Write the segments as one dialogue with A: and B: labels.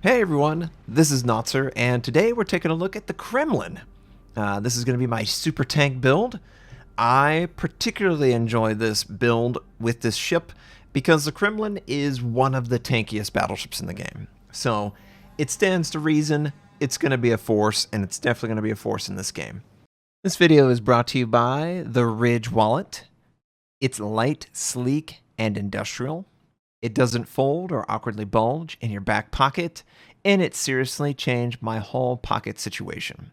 A: Hey everyone, this is Notser, and today we're taking a look at the Kremlin. This is going to be my super tank build. I particularly enjoy this build with this ship because the Kremlin is one of the tankiest battleships in the game. So it stands to reason it's going to be a force, and it's definitely going to be a force in this game. This video is brought to you by the Ridge Wallet. It's light, sleek, and industrial. It doesn't fold or awkwardly bulge in your back pocket, and it seriously changed my whole pocket situation.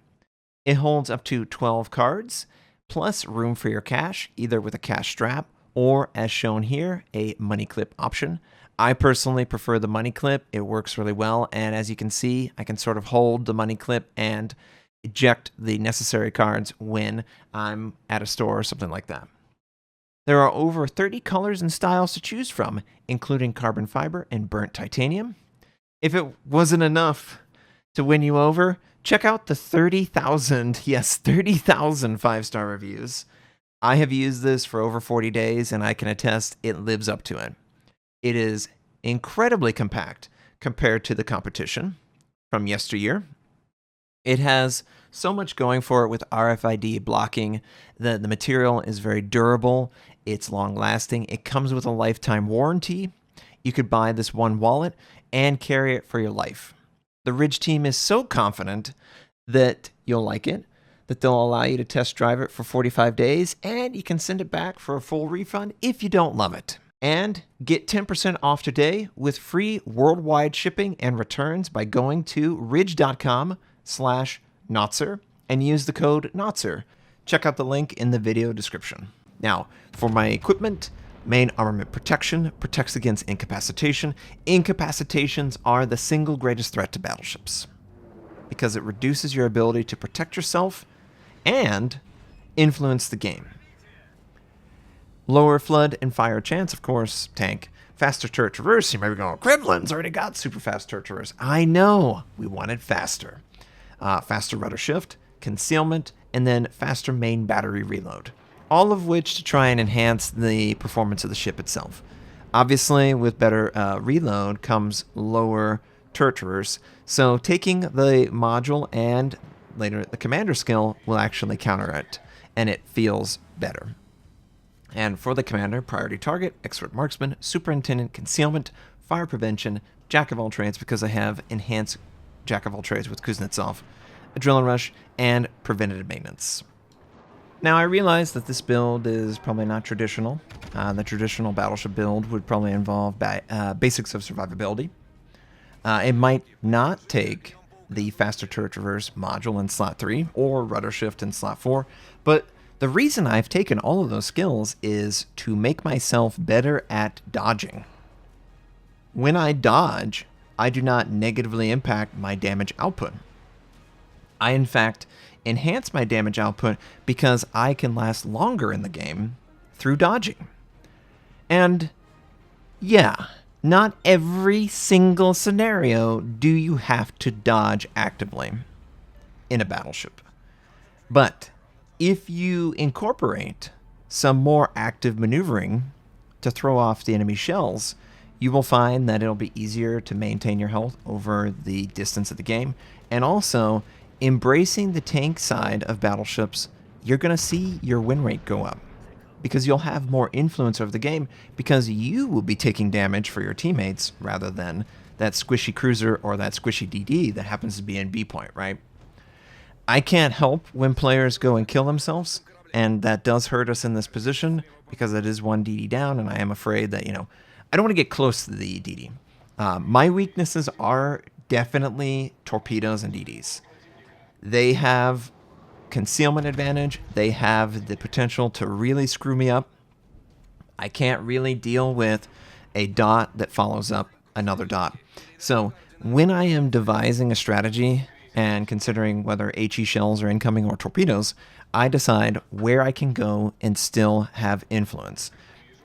A: It holds up to 12 cards, plus room for your cash, either with a cash strap or, as shown here, a money clip option. I personally prefer the money clip. It works really well, and as you can see, I can sort of hold the money clip and eject the necessary cards when I'm at a store or something like that. There are over 30 colors and styles to choose from, including carbon fiber and burnt titanium. If it wasn't enough to win you over, check out the 30,000 5-star reviews. I have used this for over 40 days, and I can attest it lives up to it. It is incredibly compact compared to the competition from yesteryear. It has so much going for it with RFID blocking. The material is very durable. It's long-lasting. It comes with a lifetime warranty. You could buy this one wallet and carry it for your life. The Ridge team is so confident that you'll like it, that they'll allow you to test drive it for 45 days, and you can send it back for a full refund if you don't love it. And get 10% off today with free worldwide shipping and returns by going to ridge.com/Notser and use the code Notser. Check out the link in the video description. Now, for my equipment, main armament protection protects against incapacitation. Incapacitations are the single greatest threat to battleships because it reduces your ability to protect yourself and influence the game. Lower flood and fire chance, of course, tank. Faster turret traverse. You might be going, Kremlin's already got super fast turret traverse. I know, we wanted faster. Faster rudder shift, concealment, and then faster main battery reload. All of which to try and enhance the performance of the ship itself. Obviously, with better reload comes lower turret traverse, so taking the module and later the commander skill will actually counter it, and it feels better. And for the commander, priority target, expert marksman, superintendent, concealment, fire prevention, jack of all trades because I have enhanced jack of all trades with Kuznetsov, adrenaline rush, and preventative maintenance. Now, I realize that this build is probably not traditional. The traditional battleship build would probably involve basics of survivability. It might not take the faster turret traverse module in slot 3 or rudder shift in slot 4, but the reason I've taken all of those skills is to make myself better at dodging. When I dodge, I do not negatively impact my damage output. I, in fact, enhance my damage output because I can last longer in the game through dodging. And yeah, not every single scenario do you have to dodge actively in a battleship. But if you incorporate some more active maneuvering to throw off the enemy shells, you will find that it'll be easier to maintain your health over the distance of the game. And also, embracing the tank side of battleships, you're going to see your win rate go up because you'll have more influence over the game because you will be taking damage for your teammates rather than that squishy cruiser or that squishy DD that happens to be in B point, right? I can't help when players go and kill themselves, and that does hurt us in this position because it is one DD down, and I am afraid that, I don't want to get close to the DD. My weaknesses are definitely torpedoes and DDs. They have concealment advantage. They have the potential to really screw me up. I can't really deal with a dot that follows up another dot. So when I am devising a strategy and considering whether HE shells are incoming or torpedoes, I decide where I can go and still have influence.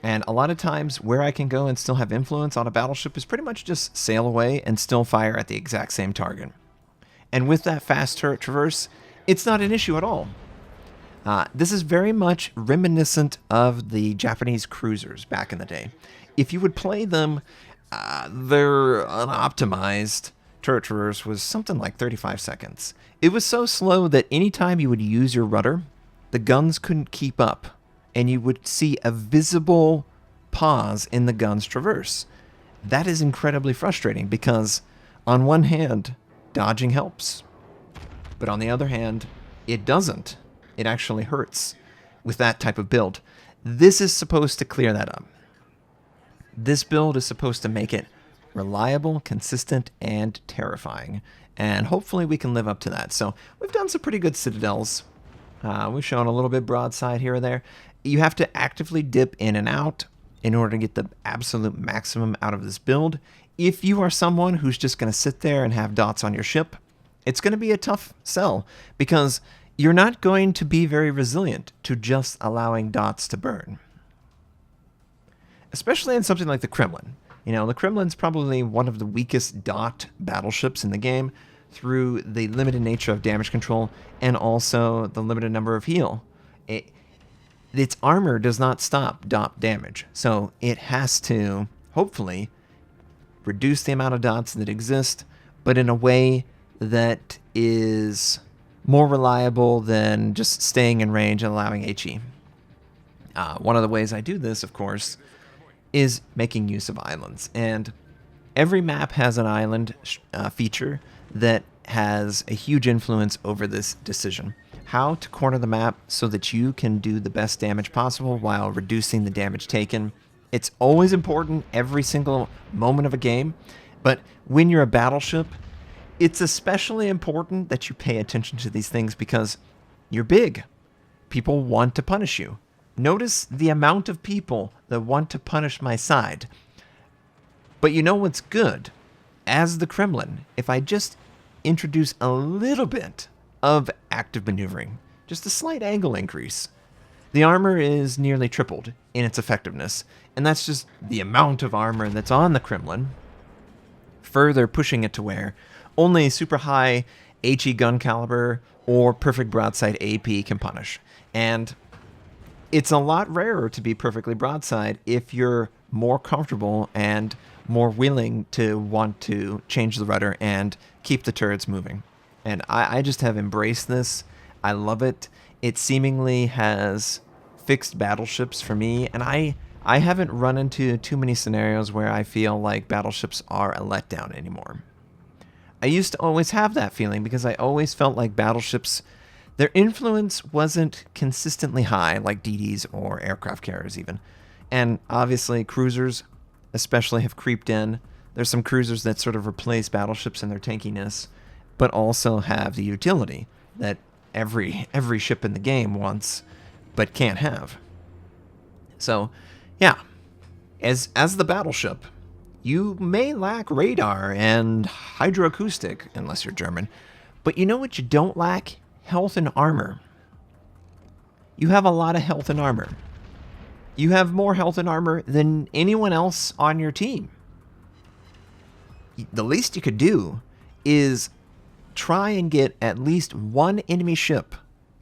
A: And a lot of times where I can go and still have influence on a battleship is pretty much just sail away and still fire at the exact same target. And with that fast turret traverse, it's not an issue at all. This is very much reminiscent of the Japanese cruisers back in the day. If you would play them, they're unoptimized turret traverse was something like 35 seconds. It was so slow that anytime you would use your rudder, the guns couldn't keep up, and you would see a visible pause in the gun's traverse. That is incredibly frustrating because, on one hand, dodging helps, but on the other hand, it doesn't. It actually hurts with that type of build. This is supposed to clear that up. This build is supposed to make it reliable, consistent, and terrifying. And hopefully we can live up to that. So we've done some pretty good citadels. We've shown a little bit broadside here or there. You have to actively dip in and out in order to get the absolute maximum out of this build. If you are someone who's just going to sit there and have dots on your ship, it's going to be a tough sell because you're not going to be very resilient to just allowing dots to burn. Especially in something like the Kremlin. You know, the Kremlin's probably one of the weakest dot battleships in the game through the limited nature of damage control and also the limited number of heal. Its armor does not stop dot damage, so it has to, hopefully, reduce the amount of dots that exist, but in a way that is more reliable than just staying in range and allowing HE. One of the ways I do this, of course, is making use of islands. And every map has an island feature that has a huge influence over this decision. How to corner the map so that you can do the best damage possible while reducing the damage taken. It's always important every single moment of a game, but when you're a battleship, it's especially important that you pay attention to these things because you're big. People want to punish you. Notice the amount of people that want to punish my side. But you know what's good? As the Kremlin, if I just introduce a little bit of active maneuvering, just a slight angle increase, the armor is nearly tripled in its effectiveness, and that's just the amount of armor that's on the Kremlin, further pushing it to where only super high HE gun caliber or perfect broadside AP can punish. And it's a lot rarer to be perfectly broadside if you're more comfortable and more willing to want to change the rudder and keep the turrets moving. And I just have embraced this. I love it. It seemingly has fixed battleships for me, and I haven't run into too many scenarios where I feel like battleships are a letdown anymore. I used to always have that feeling because I always felt like battleships, their influence wasn't consistently high like DDs or aircraft carriers even. And obviously cruisers especially have creeped in. There's some cruisers that sort of replace battleships in their tankiness, but also have the utility that every ship in the game wants but can't have. So, yeah, as the battleship, you may lack radar and hydroacoustic, unless you're German, but you know what you don't lack? Health and armor. You have a lot of health and armor. You have more health and armor than anyone else on your team. The least you could do is try and get at least one enemy ship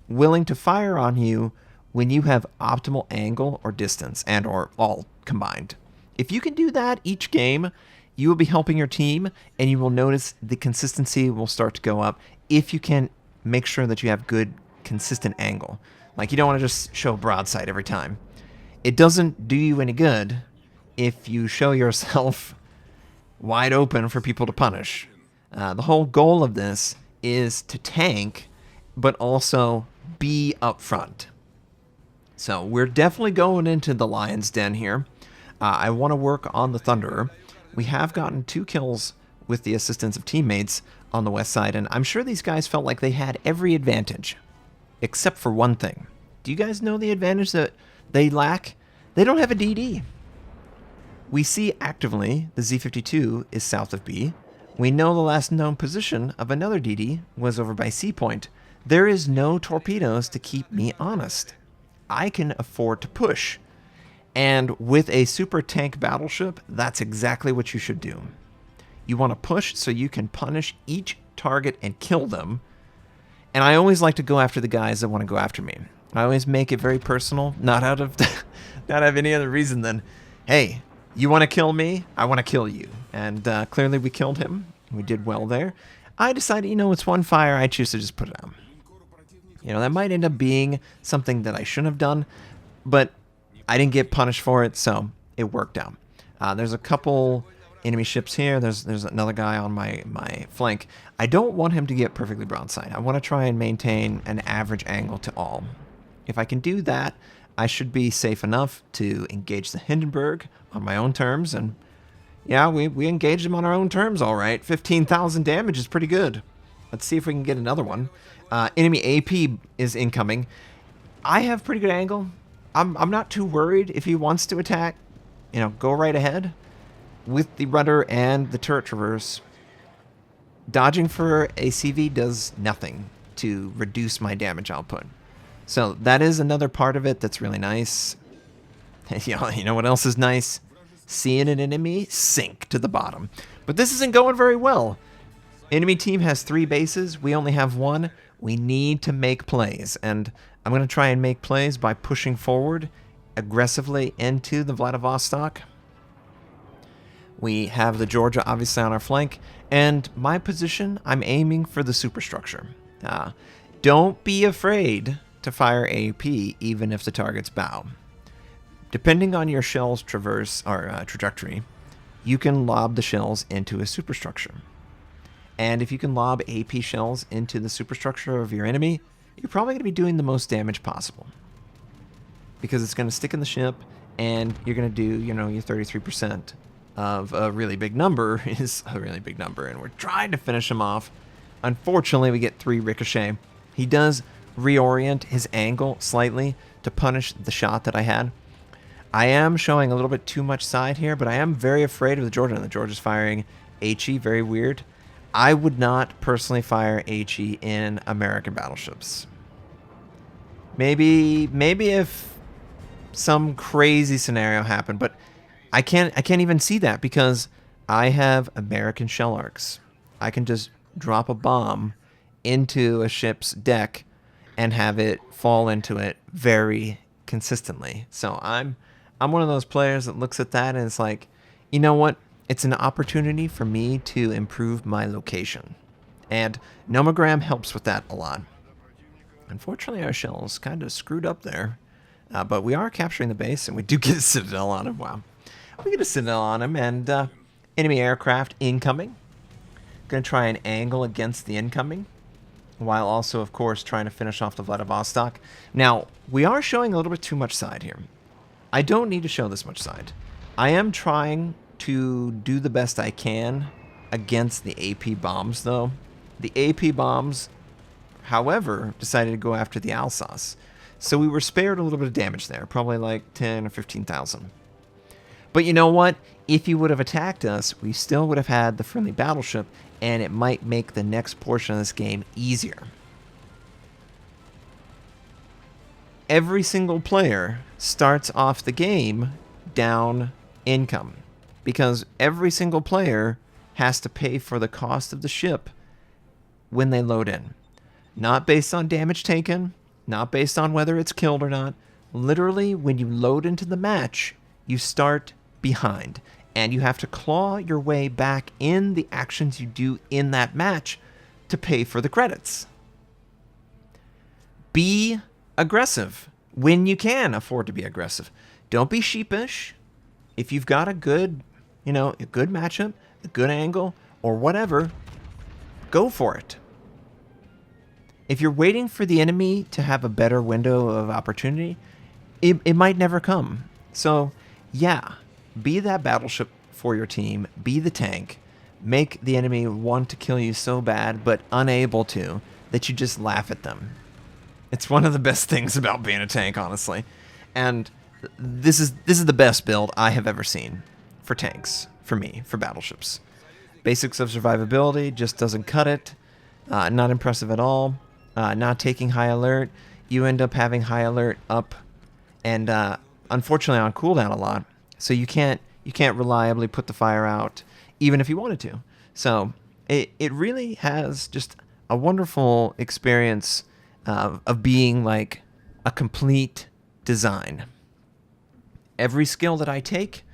A: willing to fire on you when you have optimal angle or distance and or all combined. If you can do that each game, you will be helping your team and you will notice the consistency will start to go up if you can make sure that you have good consistent angle. Like you don't want to just show broadside every time. It doesn't do you any good if you show yourself wide open for people to punish. The whole goal of this is to tank, but also be up front. So we're definitely going into the Lion's Den here. I want to work on the Thunderer. We have gotten 2 kills with the assistance of teammates on the west side, and I'm sure these guys felt like they had every advantage, except for one thing. Do you guys know the advantage that they lack? They don't have a DD. We see actively the Z-52 is south of B. We know the last known position of another DD was over by C point. There is no torpedoes to keep me honest. I can afford to push. And with a super tank battleship, that's exactly what you should do. You want to push so you can punish each target and kill them. And I always like to go after the guys that want to go after me. I always make it very personal, not out of any other reason than, hey, you want to kill me? I want to kill you. And clearly we killed him. We did well there. I decided, it's one fire. I choose to just put it out. That might end up being something that I shouldn't have done, but I didn't get punished for it, so it worked out. There's a couple enemy ships here. There's another guy on my flank. I don't want him to get perfectly broadside. I want to try and maintain an average angle to all. If I can do that, I should be safe enough to engage the Hindenburg on my own terms. And yeah, we engaged him on our own terms, all right. 15,000 damage is pretty good. Let's see if we can get another one. Enemy AP is incoming. I have pretty good angle. I'm not too worried if he wants to attack. Go right ahead. With the rudder and the turret traverse, dodging for ACV does nothing to reduce my damage output. So that is another part of it that's really nice. You know what else is nice? Seeing an enemy sink to the bottom. But this isn't going very well. Enemy team has 3 bases. We only have 1. We need to make plays. And I'm going to try and make plays by pushing forward aggressively into the Vladivostok. We have the Georgia obviously on our flank, and my position, I'm aiming for the superstructure. Don't be afraid to fire AP even if the targets bow. Depending on your shell's trajectory, you can lob the shells into a superstructure. And if you can lob AP shells into the superstructure of your enemy, you're probably going to be doing the most damage possible. Because it's going to stick in the ship, and you're going to do, your 33%. Of a really big number is a really big number, and we're trying to finish him off. Unfortunately, we get 3 ricochet. He does reorient his angle slightly to punish the shot that I had. I am showing a little bit too much side here, but I am very afraid of the Georgia. The Georgia's firing HE, very weird. I would not personally fire HE in American battleships. Maybe if some crazy scenario happened, but I can't even see that because I have American shell arcs. I can just drop a bomb into a ship's deck and have it fall into it very consistently. So I'm one of those players that looks at that and it's like, you know what? It's an opportunity for me to improve my location. And nomogram helps with that a lot. Unfortunately, our shell's kind of screwed up there. But we are capturing the base and we do get a citadel on him. Wow. We get a citadel on him, and enemy aircraft incoming. Going to try and angle against the incoming, while also, of course, trying to finish off the Vladivostok. Now, we are showing a little bit too much side here. I don't need to show this much side. I am trying to do the best I can against the AP bombs, though. The AP bombs, however, decided to go after the Alsace. So we were spared a little bit of damage there, probably like 10 or 15,000. But you know what? If you would have attacked us, we still would have had the friendly battleship, and it might make the next portion of this game easier. Every single player starts off the game down income, because every single player has to pay for the cost of the ship when they load in. Not based on damage taken, not based on whether it's killed or not. Literally, when you load into the match, you start behind, and you have to claw your way back in the actions you do in that match to pay for the credits. Be aggressive when you can afford to be aggressive. Don't be sheepish. If you've got a good, a good matchup, a good angle, or whatever, go for it. If you're waiting for the enemy to have a better window of opportunity, it might never come. So, yeah, be that battleship for your team. Be the tank. Make the enemy want to kill you so bad, but unable to, that you just laugh at them. It's one of the best things about being a tank, honestly. And this is the best build I have ever seen for tanks, for me, for battleships. Basics of survivability just doesn't cut it. Not impressive at all. Not taking high alert. You end up having high alert up, and unfortunately on cooldown a lot. So you can't reliably put the fire out, even if you wanted to. So it really has just a wonderful experience of being like a complete design. Every skill that I take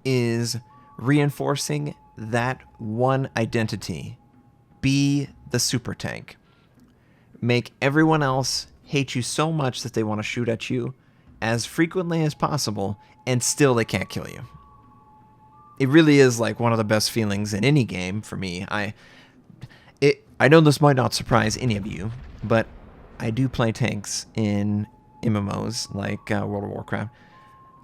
A: is reinforcing that one identity. Be the super tank. Make everyone else hate you so much that they want to shoot at you as frequently as possible, and still they can't kill you. It really is like one of the best feelings in any game for me. I know this might not surprise any of you, but I do play tanks in MMOs like World of Warcraft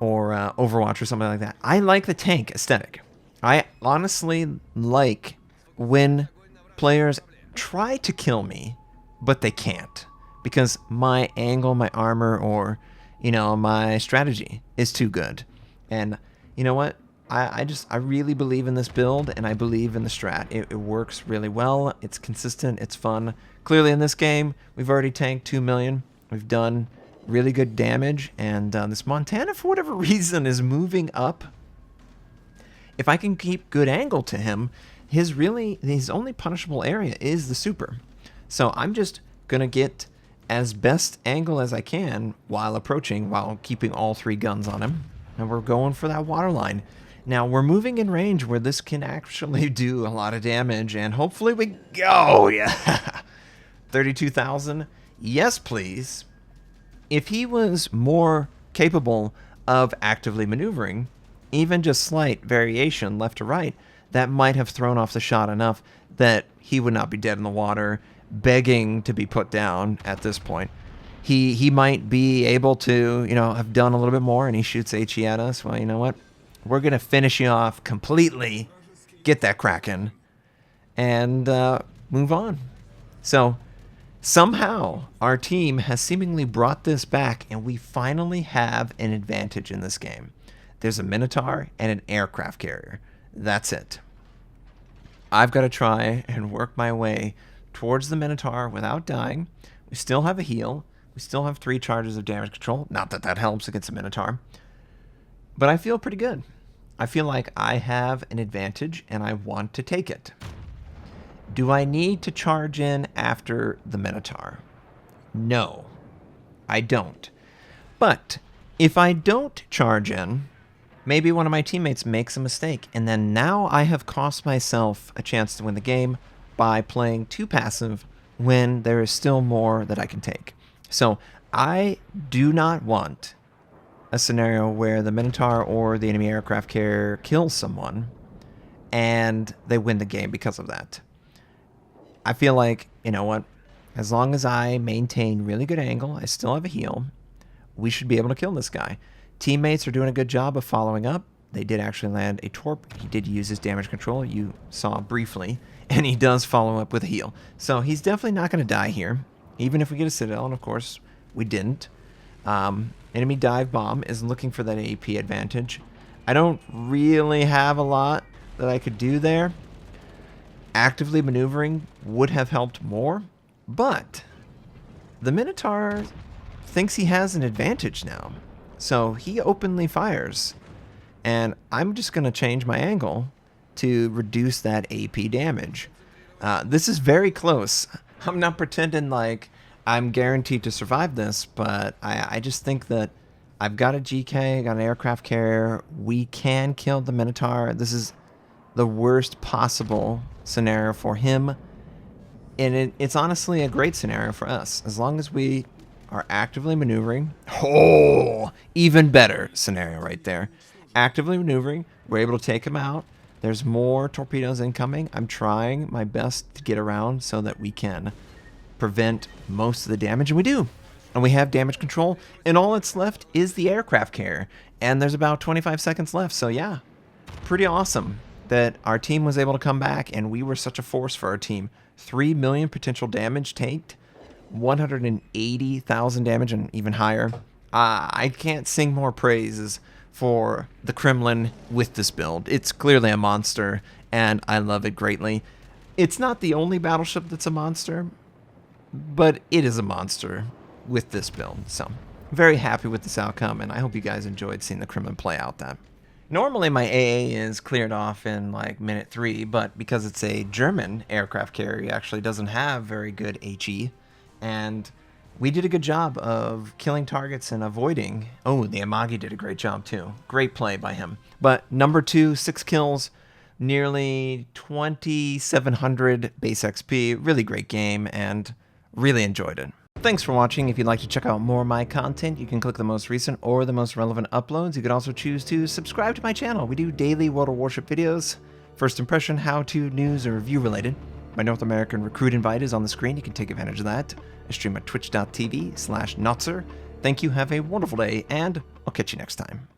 A: or Overwatch or something like that. I like the tank aesthetic. I honestly like when players try to kill me, but they can't because my angle, my armor, or my strategy is too good. And you know what? I really believe in this build, and I believe in the strat. It works really well. It's consistent. It's fun. Clearly in this game, we've already tanked 2 million. We've done really good damage, and this Montana, for whatever reason, is moving up. If I can keep good angle to him, his only punishable area is the super. So I'm just going to get as best angle as I can while approaching, while keeping all 3 guns on him. And we're going for that waterline. Now, we're moving in range where this can actually do a lot of damage, and hopefully we go. Yeah. 32,000. Yes, please. If he was more capable of actively maneuvering, even just slight variation left to right, that might have thrown off the shot enough that he would not be dead in the water, begging to be put down at this point. He might be able to, have done a little bit more, and he shoots HE at us. Well, you know what? We're going to finish you off completely, get that Kraken, and move on. So somehow our team has seemingly brought this back, and we finally have an advantage in this game. There's a Minotaur and an aircraft carrier. That's it. I've got to try and work my way towards the Minotaur without dying. We still have a heal. We still have 3 charges of damage control. Not that that helps against a Minotaur. But I feel pretty good. I feel like I have an advantage, and I want to take it. Do I need to charge in after the Minotaur? No, I don't. But if I don't charge in, maybe one of my teammates makes a mistake, and then now I have cost myself a chance to win the game by playing too passive when there is still more that I can take. So I do not want a scenario where the Minotaur or the enemy aircraft carrier kills someone and they win the game because of that. I feel like, you know what, as long as I maintain really good angle, I still have a heal, we should be able to kill this guy. Teammates are doing a good job of following up. They did actually land a torp. He did use his damage control, you saw briefly, and he does follow up with a heal. So he's definitely not going to die here, even if we get a Citadel, and of course, we didn't. Enemy dive bomb is looking for that AP advantage. I don't really have a lot that I could do there. Actively maneuvering would have helped more, but the Minotaur thinks he has an advantage now. So he openly fires, and I'm just going to change my angle to reduce that AP damage. This is very close. I'm not pretending like I'm guaranteed to survive this, but I just think that I've got a GK, got an aircraft carrier. We can kill the Minotaur. This is the worst possible scenario for him, and it's honestly a great scenario for us. As long as we are actively maneuvering. Oh, even better scenario right there. Actively maneuvering. We're able to take him out. There's more torpedoes incoming. I'm trying my best to get around so that we can prevent most of the damage, and we do. And we have damage control, and all that's left is the aircraft carrier. And there's about 25 seconds left, so yeah. Pretty awesome that our team was able to come back, and we were such a force for our team. 3 million potential damage tanked. 180,000 damage and even higher. I can't sing more praises for the Kremlin with this build. It's clearly a monster, and I love it greatly. It's not the only battleship that's a monster, but it is a monster with this build. So, very happy with this outcome, and I hope you guys enjoyed seeing the Kremlin play out that. Normally my AA is cleared off in like minute 3, but because it's a German aircraft carrier, it actually doesn't have very good HE. And we did a good job of killing targets and avoiding. Oh, the Amagi did a great job too. Great play by him. But number 2, 6 kills. nearly 2,700 base XP. Really great game, and really enjoyed it. Thanks for watching. If you'd like to check out more of my content, you can click the most recent or the most relevant uploads. You could also choose to subscribe to my channel. We do daily World of Warship videos. First impression, how-to, news, or review related. My North American recruit invite is on the screen. You can take advantage of that. I stream at twitch.tv/Notser. Thank you, have a wonderful day, and I'll catch you next time.